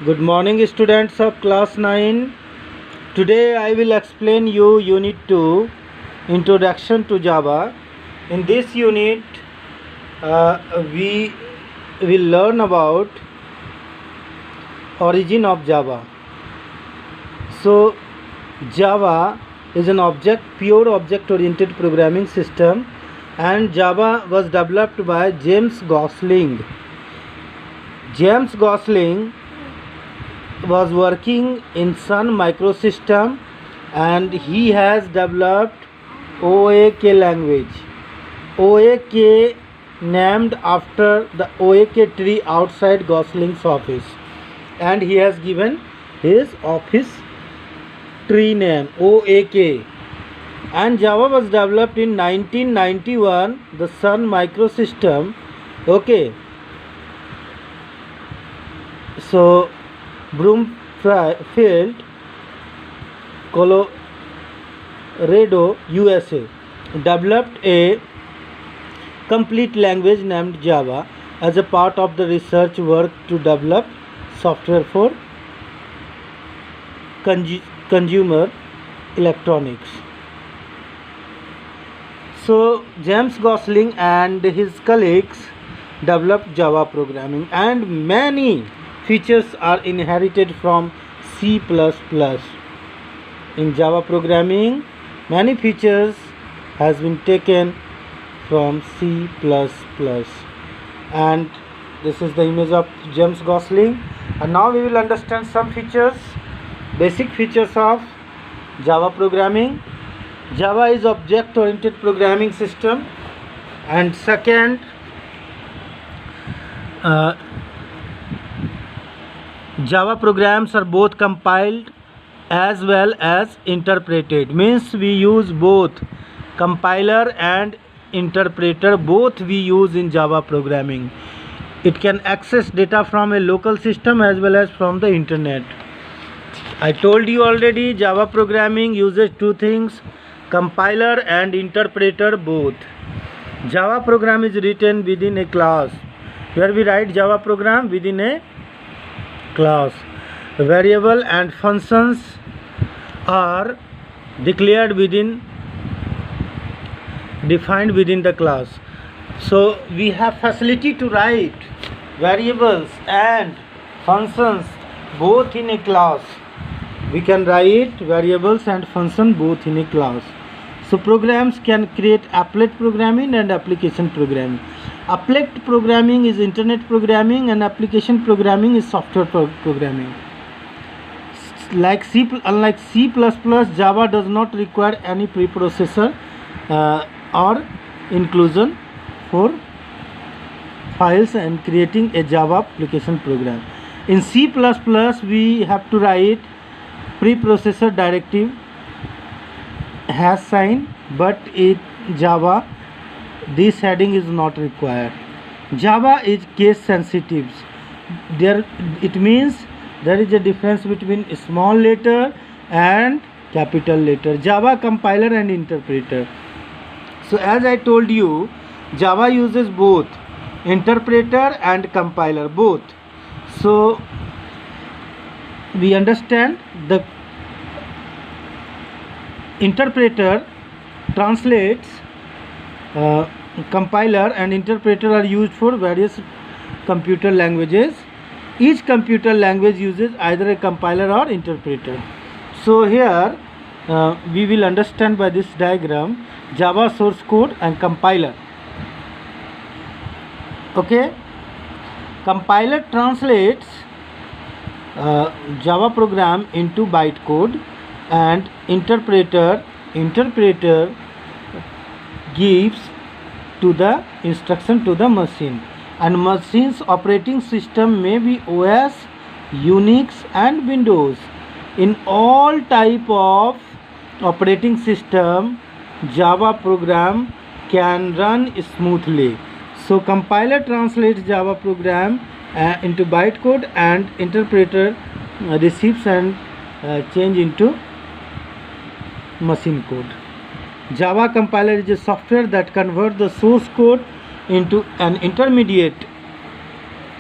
Good morning, students of class 9. Today I will explain you unit 2, Introduction to Java. In this unit we will learn about origin of Java. So Java is an pure object oriented programming system, and Java was developed by James Gosling. James Gosling was working in Sun Microsystem, and he has developed OAK language. OAK named after the OAK tree outside Gosling's office, and he has given his office tree name OAK. And Java was developed in 1991, the Sun Microsystem. Okay, so Broomfield, Colorado, USA developed a complete language named Java as a part of the research work to develop software for consumer electronics. So James Gosling and his colleagues developed Java programming, and many features are inherited from C++. In Java programming, many features has been taken from C++. And this is the image of James Gosling. And now we will understand some features, basic features of Java programming. Java is object-oriented programming system, and second, Java programs are both compiled as well as interpreted. Means we use both compiler and interpreter, both we use in Java programming. It can access data from a local system as well as from the internet. I told you already, Java programming uses two things, compiler and interpreter both. Java program is written within a class, where we write Java program within a class. Variable and functions are defined within the class. So we have facility to write variables and functions both in a class. We can write variables and function both in a class. So programs can create applet programming and application programming. Applet programming is internet programming, and application programming is software programming. Unlike C++, Java does not require any preprocessor or inclusion for files and creating a Java application program. In C++, we have to write preprocessor directive #, but in Java this heading is not required. Java is case sensitive. It means there is a difference between small letter and capital letter. Java compiler and interpreter. So as I told you, Java uses both interpreter and compiler both. So we understand the interpreter translates, compiler and interpreter are used for various computer languages. Each computer language uses either a compiler or interpreter. So here we will understand by this diagram Java source code and compiler. Okay, compiler translates Java program into bytecode, and interpreter gives to the instruction to the machine. And machine's operating system may be OS, Unix and Windows. In all type of operating system, Java program can run smoothly. So compiler translates Java program into bytecode, and interpreter receives and change into machine code. Java compiler is a software that converts the source code into an intermediate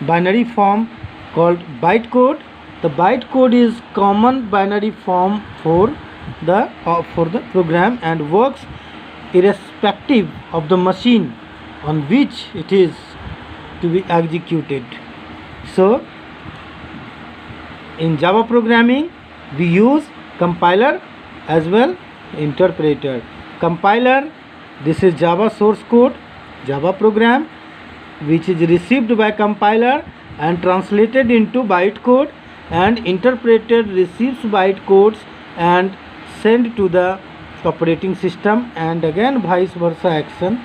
binary form called bytecode The bytecode is common binary form for the program and works irrespective of the machine on which it is to be executed. So in Java programming we use compiler as well interpreter. Compiler, this is Java source code, Java program which is received by compiler and translated into bytecode, and interpreter receives bytecodes and send to the operating system, and again vice versa action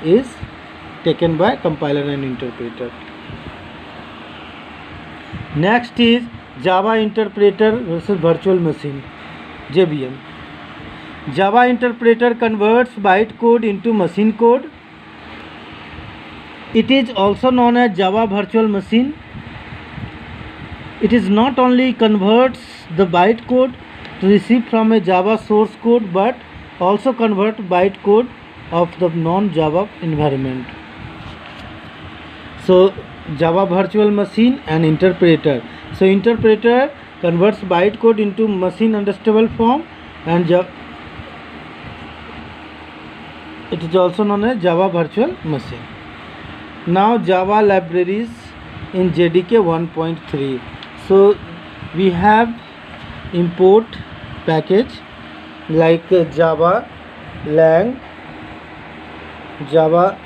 is taken by compiler and interpreter. Next is Java interpreter versus virtual machine, JVM. Java interpreter converts bytecode into machine code. It is also known as Java virtual machine. It is not only converts the bytecode received from a Java source code but also convert bytecode of the non-Java environment. So Java virtual machine and interpreter. So interpreter converts bytecode into machine understandable form, and it is also known as Java virtual machine. Now Java libraries in JDK 1.3. So we have import package like Java lang, Java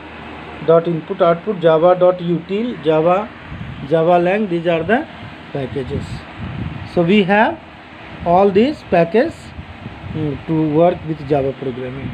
dot input output, Java dot util, Java lang. These are the packages. So we have all these packages to work with Java programming.